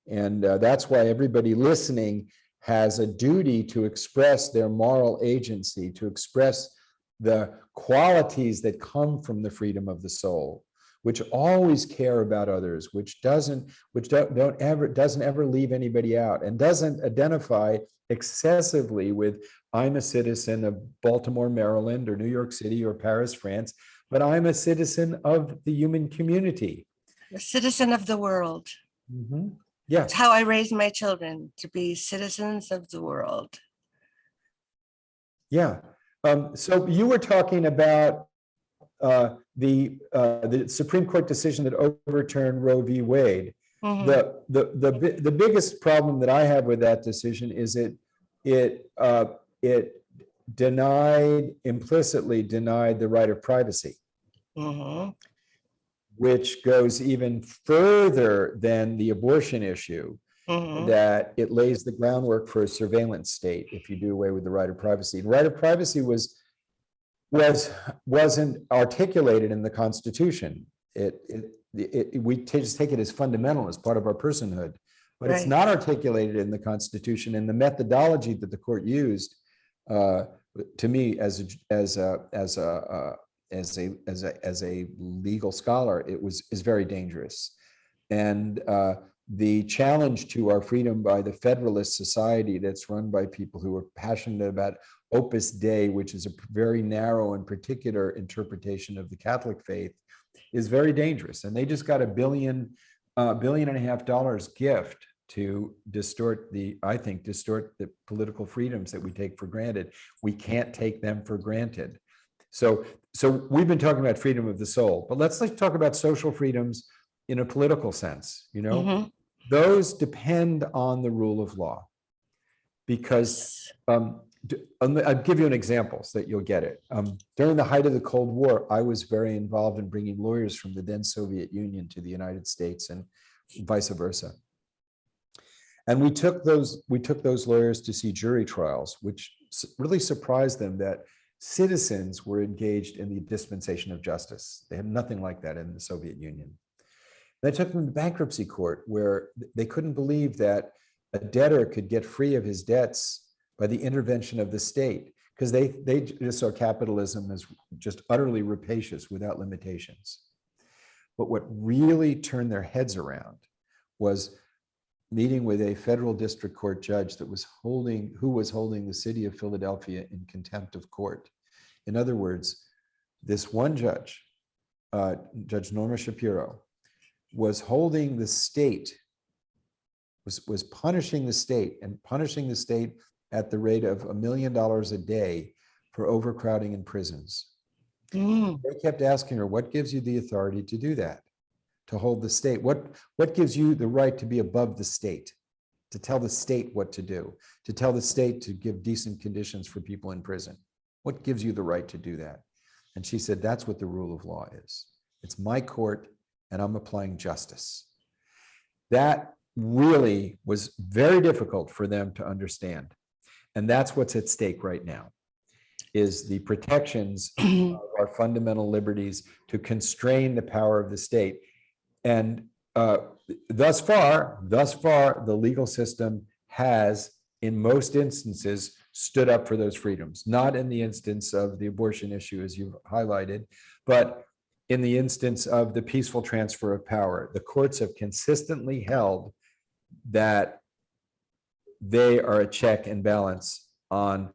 and that's why everybody listening has a duty to express their moral agency, to express the qualities that come from the freedom of the soul, which always care about others, which doesn't ever leave anybody out, and doesn't identify excessively with I'm a citizen of Baltimore, Maryland, or New York City, or Paris, France, but I'm a citizen of the human community. A citizen of the world. Yeah. That's how I raise my children, to be citizens of the world. Yeah. So you were talking about the Supreme Court decision that overturned Roe v. Wade. Mhm. The biggest problem that I have with that decision is it implicitly denied the right of privacy, Mhm. which goes even further than the abortion issue, Mhm. that it lays the groundwork for a surveillance state if you do away with the right of privacy. The right of privacy wasn't articulated in the Constitution. We just take it as fundamental, as part of our personhood, but it's Right. not articulated in the Constitution. And the methodology that the court used, to me, as a legal scholar, is very dangerous. And the challenge to our freedom by the Federalist Society, that's run by people who are passionate about Opus Dei, which is a very narrow and particular interpretation of the Catholic faith, is very dangerous. And they just got $1.5 billion gift to distort the political freedoms that we take for granted. We can't take them for granted. So we've been talking about freedom of the soul, but let's talk about social freedoms in a political sense. Mhm. Those depend on the rule of law, because I'll give you an example so that you'll get it. During the height of the Cold War, I was very involved in bringing lawyers from the then Soviet Union to the United States and vice versa. And we took those lawyers to see jury trials, which really surprised them that citizens were engaged in the dispensation of justice. They had nothing like that in the Soviet Union. And I took them to bankruptcy court, where they couldn't believe that a debtor could get free of his debts by the intervention of the state, because they just saw capitalism as just utterly rapacious without limitations. But what really turned their heads around was meeting with a federal district court judge who was holding the city of Philadelphia in contempt of court. In other words, this one judge, Judge Norma Shapiro, was holding the state, was punishing the state, and punishing the state at the rate of $1 million a day for overcrowding in prisons. Mm. They kept asking her, what gives you the authority to do that? To hold the state? What gives you the right to be above the state? To tell the state what to do? To tell the state to give decent conditions for people in prison? What gives you the right to do that? And she said, that's what the rule of law is. It's my court, and I'm applying justice. That really was very difficult for them to understand. And that's what's at stake right now, is the protections of our fundamental liberties to constrain the power of the state. And thus far, the legal system has, in most instances, stood up for those freedoms. Not in the instance of the abortion issue, as you've highlighted, but in the instance of the peaceful transfer of power. The courts have consistently held that they are a check and balance on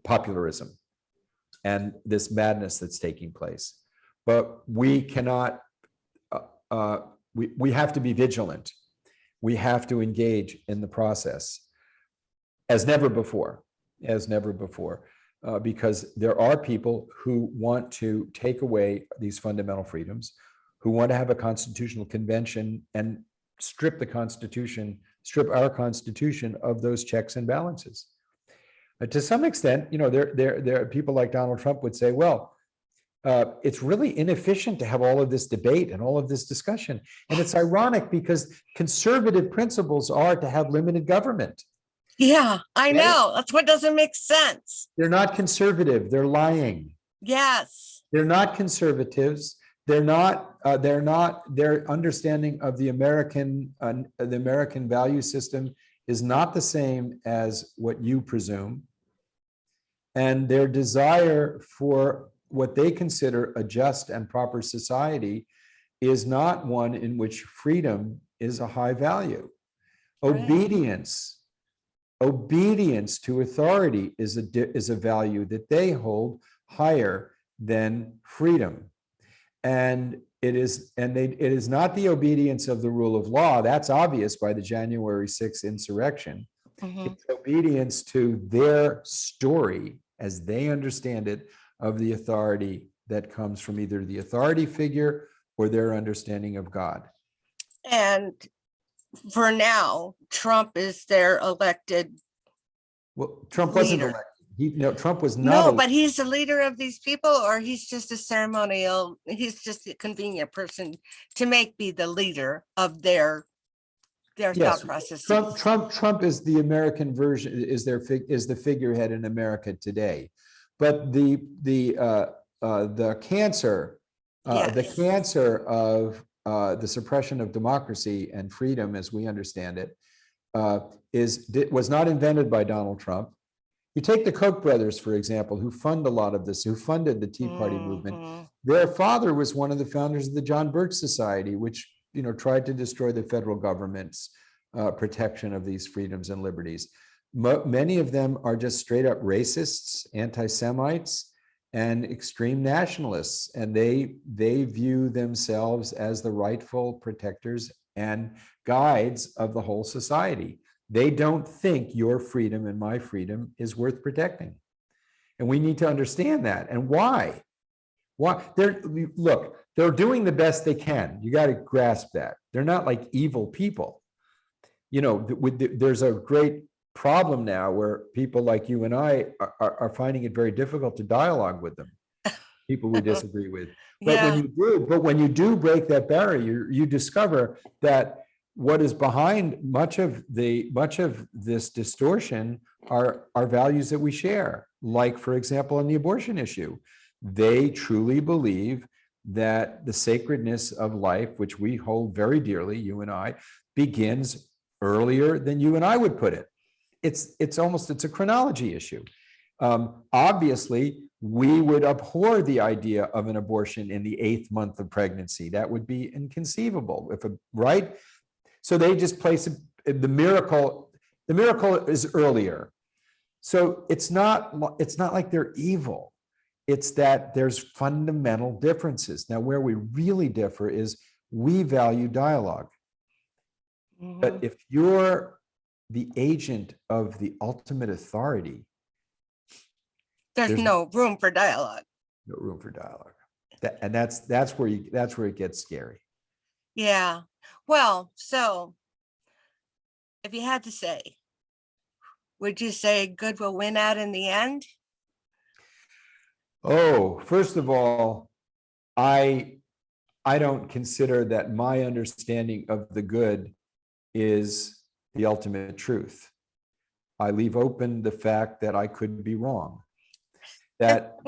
popularism and this madness that's taking place. But we cannot, we have to be vigilant. We have to engage in the process as never before, because there are people who want to take away these fundamental freedoms, who want to have a constitutional convention and strip our Constitution of those checks and balances. To some extent, there are people like Donald Trump would say, well, it's really inefficient to have all of this debate and all of this discussion. And it's ironic, because conservative principles are to have limited government. Yeah, I Right? know. That's what doesn't make sense. They're not conservative, they're lying. Yes. They're not conservatives. Their understanding of the American value system is not the same as what you presume. And their desire for what they consider a just and proper society is not one in which freedom is a high value. Right. Obedience to authority is a value that they hold higher than freedom. And it is not the obedience of the rule of law. That's obvious by the January 6th insurrection. Mhm. It's obedience to their story as they understand it of the authority that comes from either the authority figure or their understanding of God. And for now, Trump is their elected. Well, Trump wasn't Leader. elected. Trump was not No, elected. but he's the leader of these people, or he's just a ceremonial, he's just a convenient person to be the leader of their Yes, thought processes. Trump is the American version, is the figurehead in America today. But the cancer, Yes. of the suppression of democracy and freedom, as we understand it, was not invented by Donald Trump. You take the Koch brothers, for example, who fund a lot of this, who funded the Tea Party movement. Mhm. Their father was one of the founders of the John Birch Society, which tried to destroy the federal government's protection of these freedoms and liberties. Many of them are just straight up racists, anti-Semites, and extreme nationalists, and they view themselves as the rightful protectors and guides of the whole society. They don't think your freedom and my freedom is worth protecting. And we need to understand that. And why? They're doing the best they can. You got to grasp that. They're not like evil people. There's a great problem now where people like you and I are finding it very difficult to dialogue with them, people we disagree with. But Yeah. when you do break that barrier, you discover that what is behind much of this distortion are values that we share. Like, for example, on the abortion issue, they truly believe that the sacredness of life, which we hold very dearly, you and I, begins earlier than you and I would put it. It's a chronology issue. Obviously, we would abhor the idea of an abortion in the 8th month of pregnancy. That would be inconceivable. Right? So they just place the miracle. The miracle is earlier. So it's not like they're evil. It's that there's fundamental differences. Now, where we really differ is we value dialogue. But Mhm. if you're the agent of the ultimate authority, There's no room for dialogue. no room for dialogue. That's where it gets scary. Yeah. Well, so if you had to say, would you say good will win out in the end? Oh, first of all, I don't consider that my understanding of the good is the ultimate truth. I leave open the fact that I could be wrong. That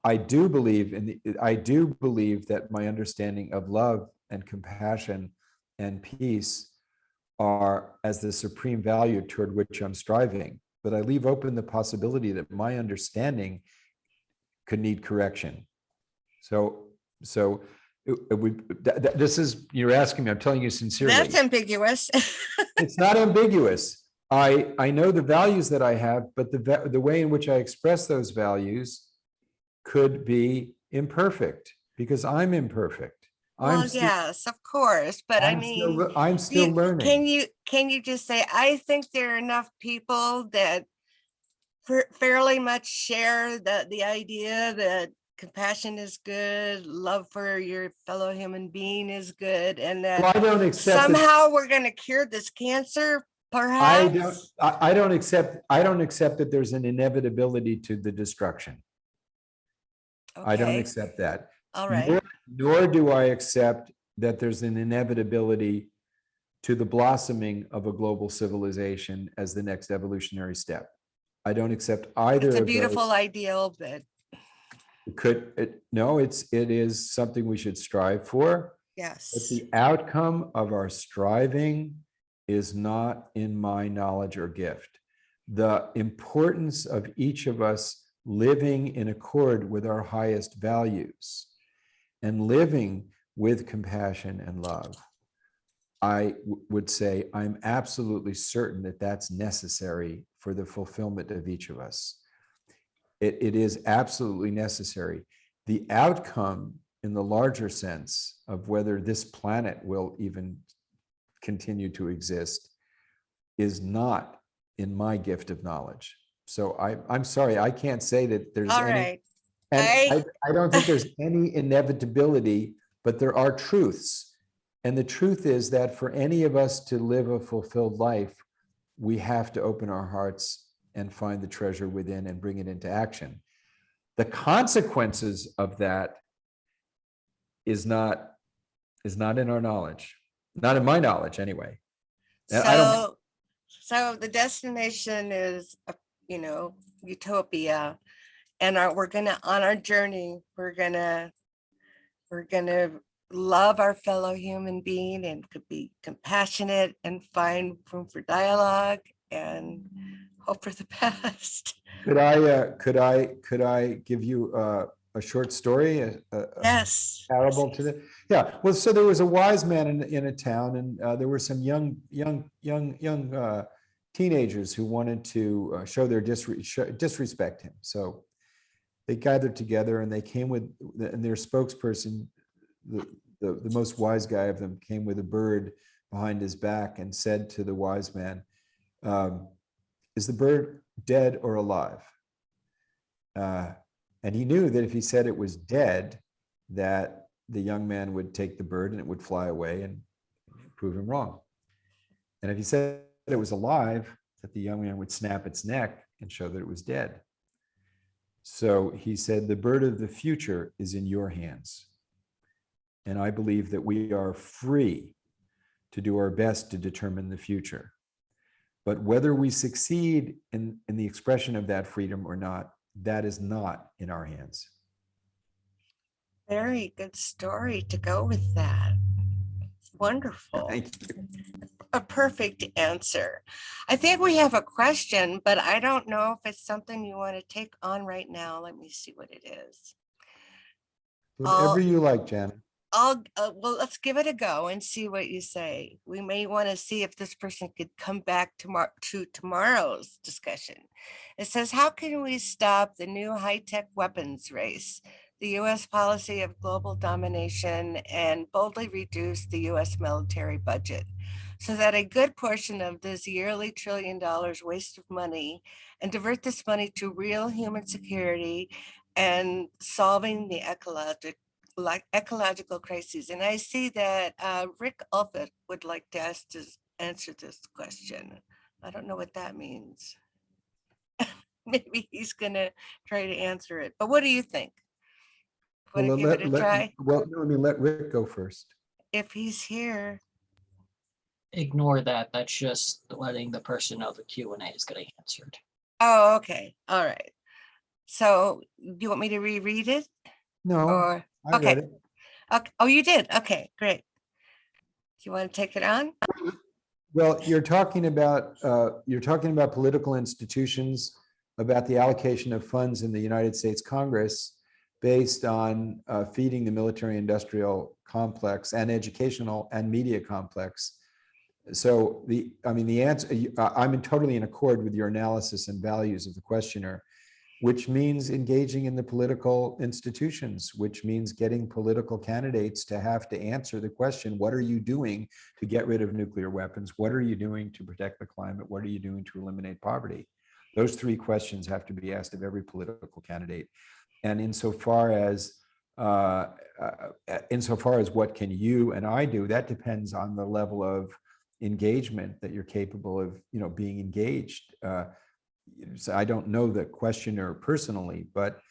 I do believe that my understanding of love and compassion and peace are as the supreme value toward which I'm striving. But I leave open the possibility that my understanding could need correction. So this is, you're asking me, I'm telling you sincerely. That's ambiguous. It's not ambiguous. I know the values that I have, but the way in which I express those values could be imperfect because I'm imperfect. Well, yes, of course. But I mean, I'm still learning. Can you just say, I think there are enough people that fairly much share the idea that compassion is good, love for your fellow human being is good, and that Well, I don't accept somehow we're going to cure this cancer, perhaps? I don't accept that there's an inevitability to the destruction. I don't Okay. accept that. All right. Nor do I accept that there's an inevitability to the blossoming of a global civilization as the next evolutionary step. I don't accept either It's a of beautiful those. ideal, but No, it is something we should strive for, but Yes. the outcome of our striving is not in my knowledge or gift. The importance of each of us living in accord with our highest values and living with compassion and love, I would say I'm absolutely certain that that's necessary for the fulfillment of each of us. It is absolutely necessary. The outcome in the larger sense of whether this planet will even continue to exist is not in my gift of knowledge. So I'm sorry, I can't say that there's All any, right. and I, I don't think there's any inevitability, but there are truths. And the truth is that for any of us to live a fulfilled life, we have to open our hearts and find the treasure within and bring it into action. The consequences of that is not in our knowledge, not in my knowledge anyway. And I don't, so the destination is, utopia. And we're gonna, on our journey, we're gonna love our fellow human being and could be compassionate and find room for dialogue and hope for the best. could I give you a short story, a Yes. parable to the, yeah. Well, so there was a wise man in a town, and there were some young teenagers who wanted to show their disrespect him. So they gathered together and they came with, and their spokesperson, the most wise guy of them, came with a bird behind his back and said to the wise man, is the bird dead or alive? And he knew that if he said it was dead, that the young man would take the bird and it would fly away and prove him wrong. And if he said it was alive, that the young man would snap its neck and show that it was dead. So he said, the bird of the future is in your hands. And I believe that we are free to do our best to determine the future. But whether we succeed in the expression of that freedom or not, that is not in our hands. Very good story to go with that. Wonderful. Thank you. A perfect answer. I think we have a question, but I don't know if it's something you want to take on right now. Let me see what it is. Whatever you like, Janet. Well, let's give it a go and see what you say. We may want to see if this person could come back to tomorrow's discussion. It says, how can we stop the new high-tech weapons race, the US policy of global domination, and boldly reduce the US military budget so that a good portion of this yearly $1 trillion waste of money and divert this money to real human security and solving the ecological crises? And I see that Rick Alford would like to answer this question. I don't know what that means. Maybe he's gonna try to answer it, but what do you think? Want to give it a try? Well, no, I mean, let Rick go first. If he's here. Ignore that. That's just letting the person know the Q&A is getting answered. Oh, okay. All right. So do you want me to reread it? No, Or I read it. okay. Oh, you did? Okay, great. Do you want to take it on? Well, you're talking about political institutions, about the allocation of funds in the United States Congress based on feeding the military-industrial complex and educational and media complex. So the answer, I'm totally in accord with your analysis and values of the questioner, which means engaging in the political institutions, which means getting political candidates to have to answer the question, what are you doing to get rid of nuclear weapons? What are you doing to protect the climate? What are you doing to eliminate poverty? Those three questions have to be asked of every political candidate. And insofar as what can you and I do, that depends on the level of engagement that you're capable of, being engaged. So I don't know the questioner personally, but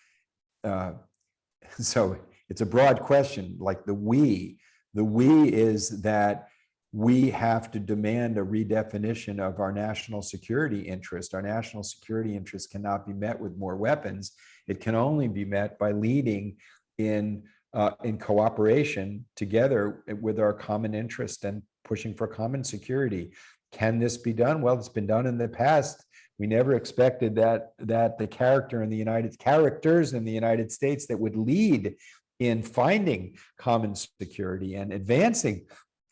so it's a broad question. Like the we is that we have to demand a redefinition of our national security interest. Our national security interest cannot be met with more weapons. It can only be met by leading in cooperation together with our common interest and pushing for common security. Can this be done? Well, it's been done in the past. We never expected that the characters in the United States that would lead in finding common security and advancing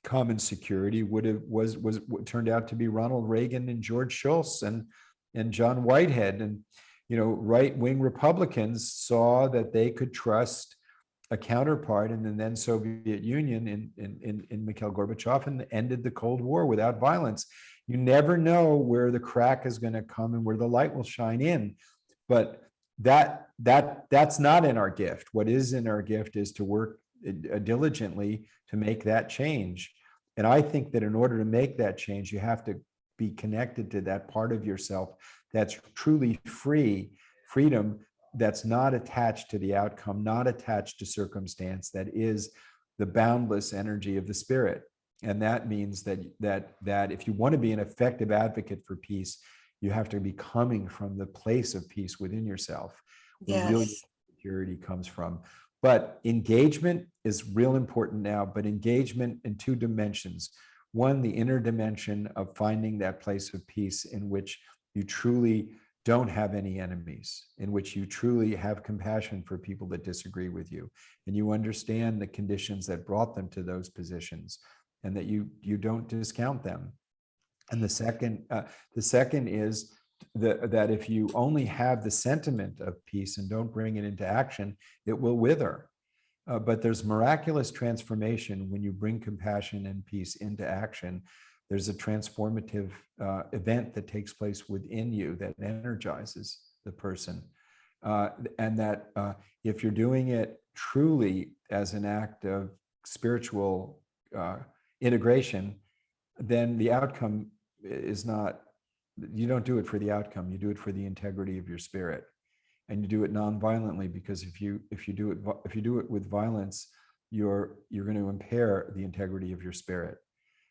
common security was turned out to be Ronald Reagan and George Shultz and John Whitehead. And right-wing Republicans saw that they could trust a counterpart in the then Soviet Union in Mikhail Gorbachev, and ended the Cold War without violence. You never know where the crack is going to come and where the light will shine in, but that's not in our gift. What is in our gift is to work diligently to make that change. And I think that in order to make that change, you have to be connected to that part of yourself that's truly freedom that's not attached to the outcome, not attached to circumstance, that is the boundless energy of the spirit. And that means that if you want to be an effective advocate for peace, you have to be coming from the place of peace within yourself, where really Yes. security comes from. But engagement is real important now, but engagement in two dimensions. One, the inner dimension of finding that place of peace in which you truly don't have any enemies, in which you truly have compassion for people that disagree with you, and you understand the conditions that brought them to those positions, and that you don't discount them. And the second is that if you only have the sentiment of peace and don't bring it into action, it will wither. But there's miraculous transformation when you bring compassion and peace into action. There's a transformative event that takes place within you that energizes the person. And that if you're doing it truly as an act of spiritual integration, then the outcome is not, you don't do it for the outcome, you do it for the integrity of your spirit. And you do it non-violently, because if you do it with violence, you're going to impair the integrity of your spirit.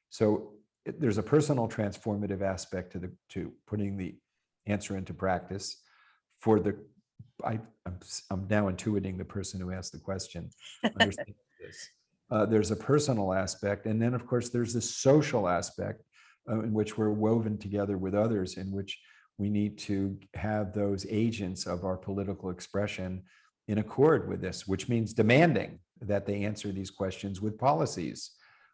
So there's a personal transformative aspect to putting the answer into practice. I'm now intuiting the person who asked the question. Understand this. There's a personal aspect, and then of course there's the social aspect in which we're woven together with others, in which we need to have those agents of our political expression in accord with this, which means demanding that they answer these questions with policies.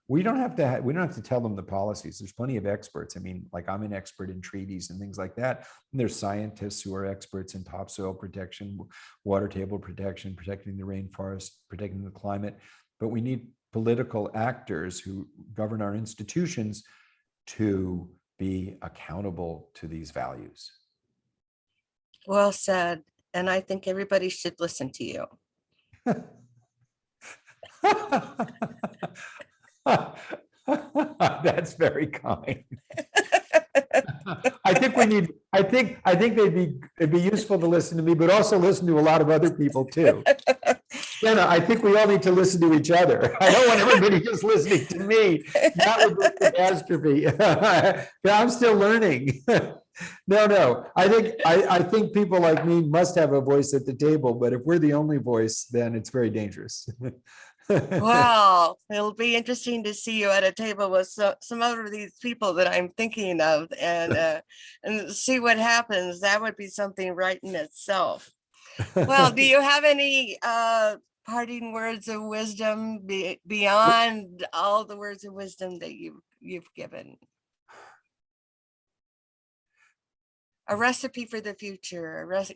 We don't have to tell them the policies. There's plenty of experts. I mean, like, I'm an expert in treaties and things like that. And there's scientists who are experts in topsoil protection, water table protection, protecting the rainforest, protecting the climate. But we need political actors who govern our institutions to be accountable to these values. Well said. And I think everybody should listen to you. That's very kind. I think it'd be useful to listen to me, but also listen to a lot of other people too. Jenna, I think we all need to listen to each other. I don't want everybody just listening to me. That would be a catastrophe. I'm still learning. No. I think people like me must have a voice at the table, but if we're the only voice, then it's very dangerous. Wow, it'll be interesting to see you at a table with some of these people that I'm thinking of, and see what happens. That would be something right in itself. Well, do you have any parting words of wisdom beyond all the words of wisdom that you've given? A recipe for the future, besides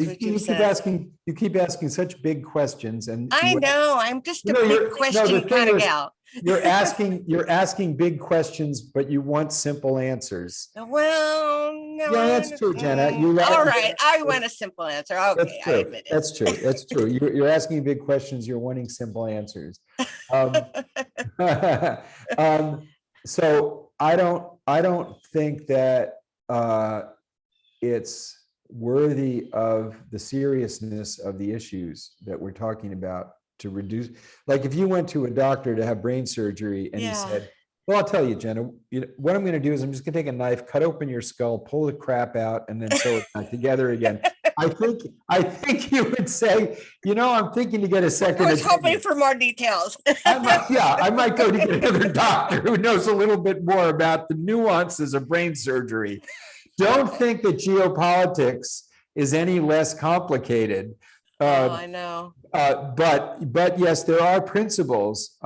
what you've said. You keep asking such big questions, and I know, I'm just a big question kind of gal. You're asking big questions, but you want simple answers. Well, no. Yeah, that's true, Jenna. All right, I want a simple answer. Okay, I admit it. That's true. You're asking big questions. You're wanting simple answers. So I don't think that it's worthy of the seriousness of the issues that we're talking about to reduce. Like, if you went to a doctor to have brain surgery and he said, Well, I'll tell you, Jenna, what I'm going to do is I'm just going to take a knife, cut open your skull, pull the crap out, and then sew it back together again. I think you would say, I'm thinking to get a second I was hoping opinion. for more details. I might go to get another doctor who knows a little bit more about the nuances of brain surgery. Don't think that geopolitics is any less complicated. Oh, I know. But yes, there are principles,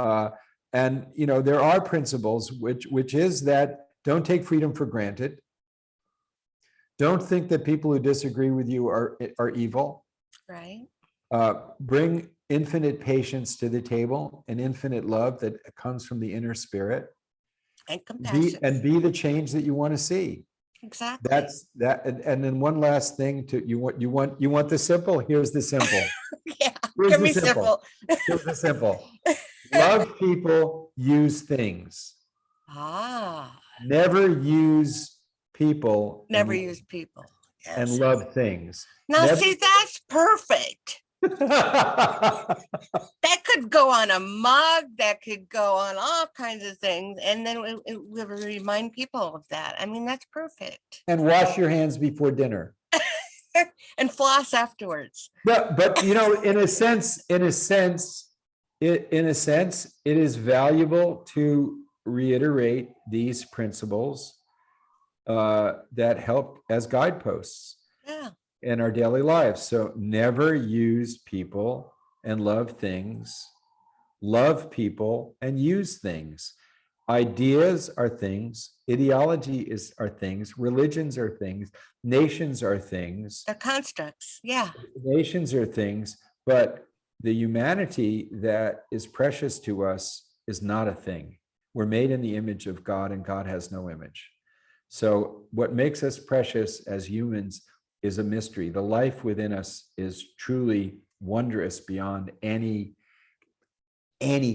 and there are principles which is that don't take freedom for granted. Don't think that people who disagree with you are evil. Right. Bring infinite patience to the table and infinite love that comes from the inner spirit. And compassion. Be the change that you want to see. Exactly. That's that. And then one last thing you want the simple. Here's the simple. Yeah. Here's Give the me simple. simple. Here's the simple. Love people, use things. Ah, Never use people. never use people. And Yes. love things. Now, Never- see, that's perfect. That could go on a mug, that could go on all kinds of things. And then we will remind people of that. I mean, that's perfect. And wash your hands before dinner. And floss afterwards. But in a sense, it is valuable to reiterate these principles that help as guideposts Yeah. in our daily lives. So never use people and love things. Love people and use things. Ideas are things. Ideology are things. Religions are things. Nations are things. They're constructs. Yeah. Nations are things, but the humanity that is precious to us is not a thing. We're made in the image of God, and God has no image. So what makes us precious as humans is a mystery. The life within us is truly wondrous beyond any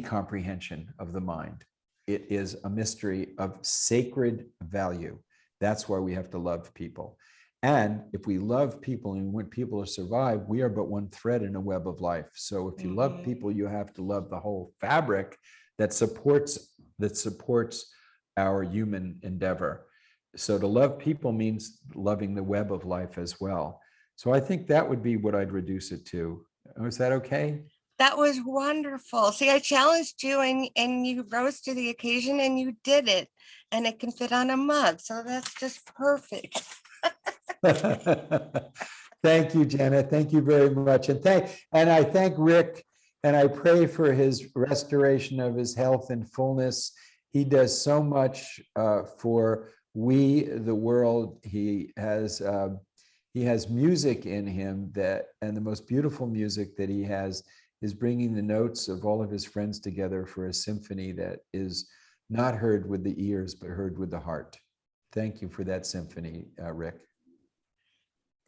comprehension of the mind. It is a mystery of sacred value. That's why we have to love people. And if we love people and we want people to survive, we are but one thread in a web of life. So if you love people, you have to love the whole fabric that supports our human endeavor. So to love people means loving the web of life as well. So I think that would be what I'd reduce it to. Is that okay? That was wonderful. See, I challenged you and you rose to the occasion and you did it. And it can fit on a mug. So that's just perfect. Thank you, Jenna. Thank you very much. And I thank Rick, and I pray for his restoration of his health and fullness. He does so much for the world. He has music in him and the most beautiful music that he has is bringing the notes of all of his friends together for a symphony that is not heard with the ears, but heard with the heart. Thank you for that symphony, Rick.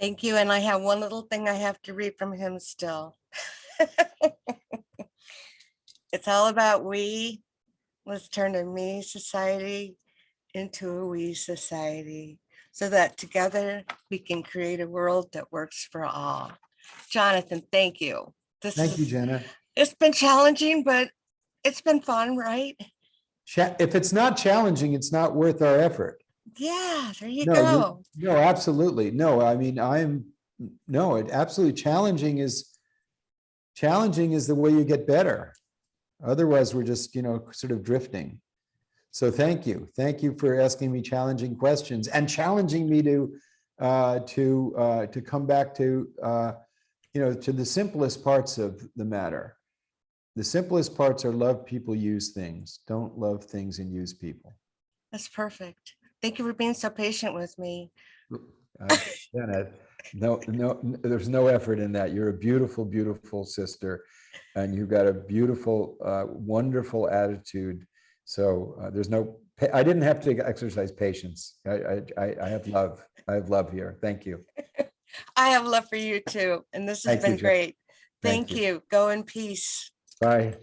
Thank you. And I have one little thing I have to read from him still. It's all about we. Let's turn a me society into a we society so that together we can create a world that works for all. Jonathan, thank you. Thank you, Jenna. It's been challenging, but it's been fun, right? If it's not challenging, it's not worth our effort. Yeah, there you go. No, absolutely. No, I mean, it absolutely challenging is the way you get better. Otherwise, we're just, sort of drifting. So thank you. Thank you for asking me challenging questions and challenging me to come back to, to the simplest parts of the matter. The simplest parts are love people, use things. Don't love things and use people. That's perfect. Thank you for being so patient with me. Jenna, no, there's no effort in that. You're a beautiful, beautiful sister, and you've got a beautiful, wonderful attitude. So I didn't have to exercise patience. I have love. I have love here. Thank you. I have love for you too. And this has been great. Thank you. Go in peace. Bye.